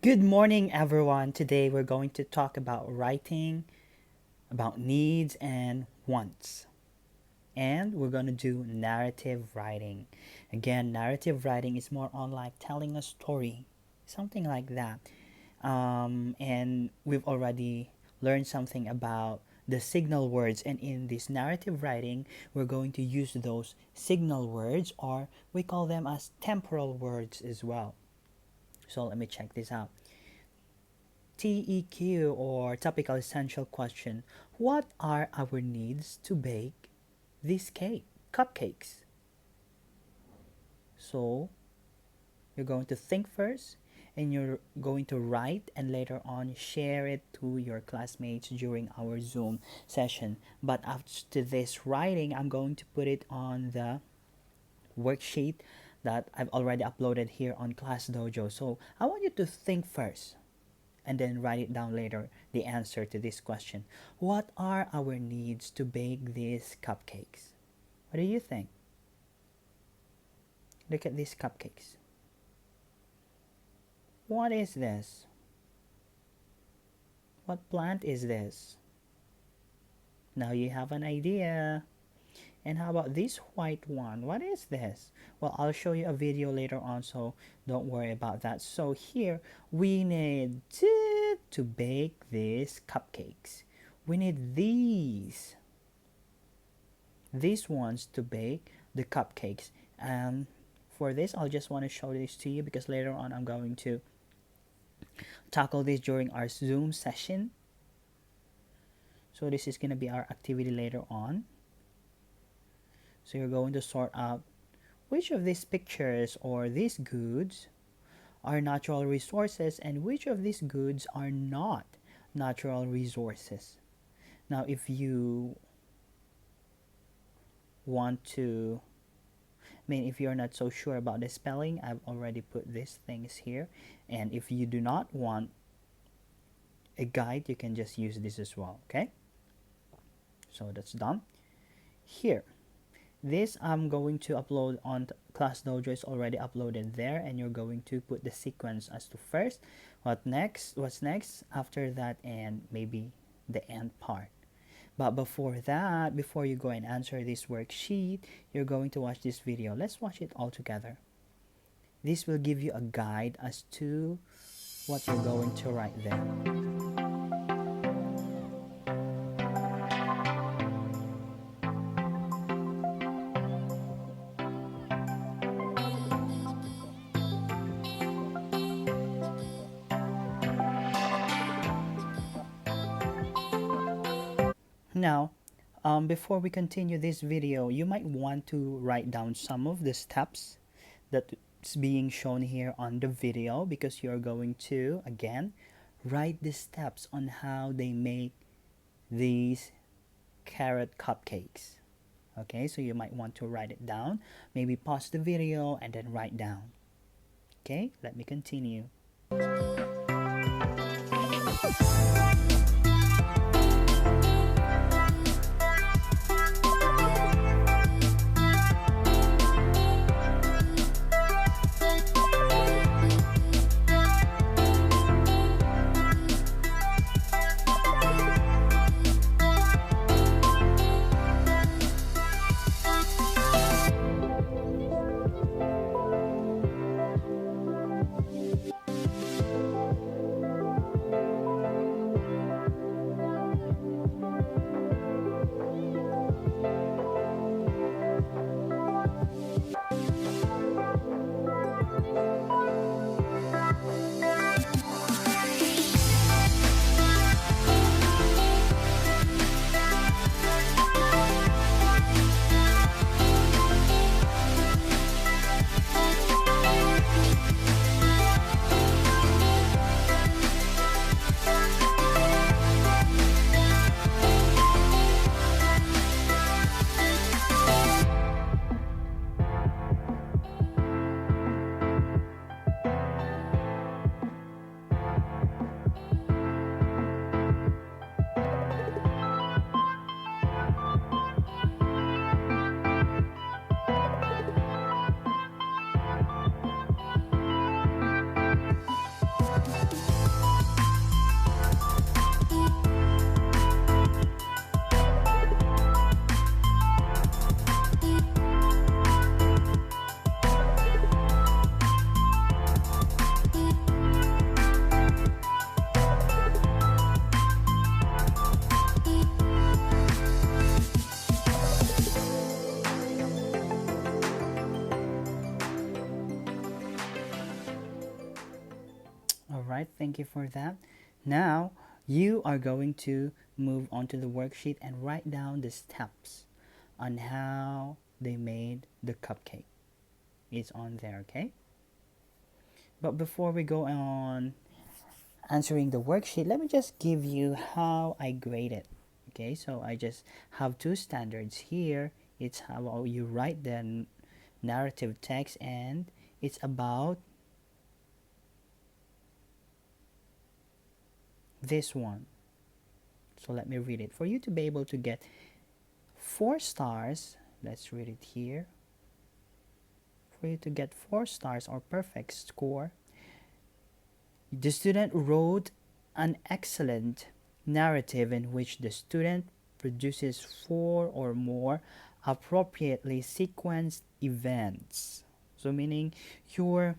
Good morning, everyone. Today we're going to talk about writing, about needs and wants. And we're going to do narrative writing. Again, narrative writing is more on like telling a story, something like that. And we've already learned something about the signal words. And in this narrative writing, we're going to use those signal words, or we call them as temporal words as well. So let me check this out. TEQ, or topical essential question: what are our needs to bake these cupcakes? So you're going to think first, and you're going to write and later on share it to your classmates during our Zoom session. But after this writing, I'm going to put it on the worksheet that I've already uploaded here on Class Dojo. So I want you to think first and then write it down later, the answer to this question. What are our needs to bake these cupcakes? What do you think? Look at these cupcakes. What is this? What plant is this? Now you have an idea. And how about this white one? What is this? Well, I'll show you a video later on, so don't worry about that. So here we need to bake these cupcakes. We need these ones to bake the cupcakes. And for this, I'll just want to show this to you because later on I'm going to tackle this during our Zoom session. So this is going to be our activity later on. So you're going to sort out which of these pictures or these goods are natural resources and which of these goods are not natural resources. Now, if you want to, if you're not so sure about the spelling, I've already put these things here. And if you do not want a guide, you can just use this as well, okay? So that's done. Here, this I'm going to upload on Class Dojo. Is already uploaded there, and you're going to put the sequence as to first, what's next after that, and maybe the end part. But before that, before you go and answer this worksheet, you're going to watch this video. Let's watch it all together. This will give you a guide as to what you're going to write there. Now, before we continue this video, you might want to write down some of the steps that's being shown here on the video, because you're going to, again, write the steps on how they make these carrot cupcakes. Okay, so you might want to write it down. Maybe pause the video and then write down. Okay, let me continue. right, thank you for that. Now you are going to move on to the worksheet and write down the steps on how they made the cupcake. It's on there, okay? But before we go on answering the worksheet, let me just give you how I grade it. Okay, so I just have two standards here. It's how you write the narrative text, and it's about this one. So let me read it. For you to be able to get 4 stars, let's read it here. For you to get 4 stars or perfect score, the student wrote an excellent narrative in which the student produces 4 or more appropriately sequenced events. So meaning your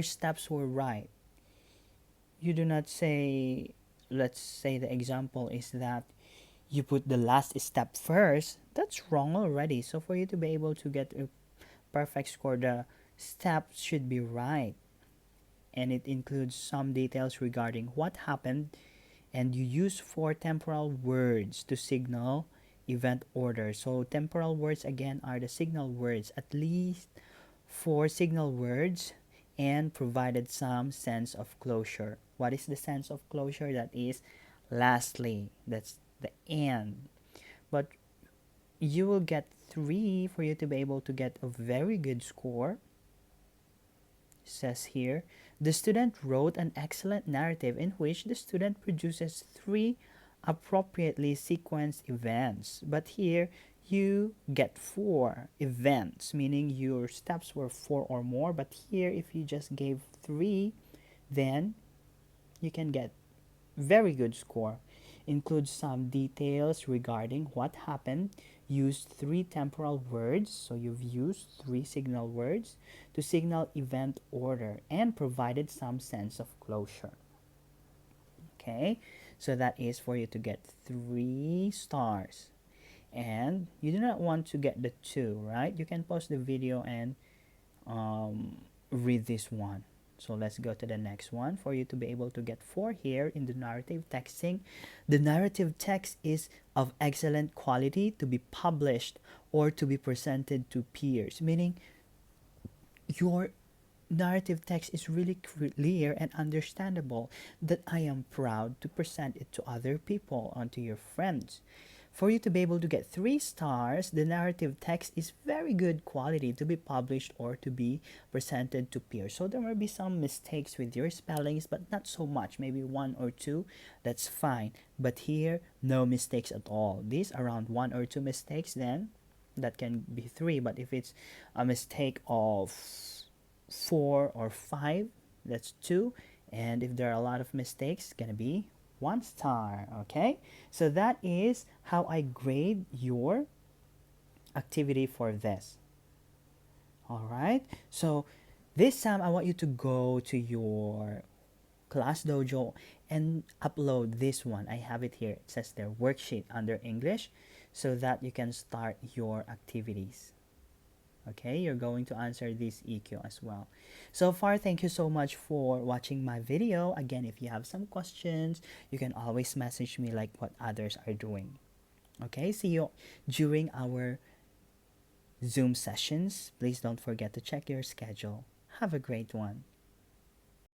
steps were right. You do not say, let's say the example is that you put the last step first. That's wrong already. So for you to be able to get a perfect score, the steps should be right, and it includes some details regarding what happened, and you use 4 temporal words to signal event order. So temporal words again are the signal words, at least 4 signal words, and provided some sense of closure. What is the sense of closure? That is lastly, that's the end. But you will get 3 for you to be able to get a very good score. It says here, the student wrote an excellent narrative in which the student produces 3 appropriately sequenced events. But here you get 4 events, meaning your steps were 4 or more. But here, if you just gave 3, then you can get very good score. Includes some details regarding what happened. Used 3 temporal words, so you've used 3 signal words to signal event order, and provided some sense of closure. Okay, so that is for you to get 3 stars. And you do not want to get the 2, right? You can pause the video and read this one. So let's go to the next one. For you to be able to get 4 here in the narrative texting, the narrative text is of excellent quality to be published or to be presented to peers, meaning your narrative text is really clear and understandable, that I am proud to present it to other people and to your friends. For you to be able to get 3 stars, the narrative text is very good quality to be published or to be presented to peers. So there may be some mistakes with your spellings, but not so much, maybe 1 or 2, that's fine. But here, no mistakes at all. These around 1 or 2 mistakes, then that can be 3. But if it's a mistake of 4 or 5, that's 2. And if there are a lot of mistakes, it's gonna be 1 star. Okay, so that is how I grade your activity for this. All right, so this time I want you to go to your Class Dojo and upload this one. I have it here. It says there worksheet under English, so that you can start your activities. Okay, you're going to answer this EQ as well. So far, thank you so much for watching my video. Again, if you have some questions, you can always message me like what others are doing. Okay, see you during our Zoom sessions. Please don't forget to check your schedule. Have a great one.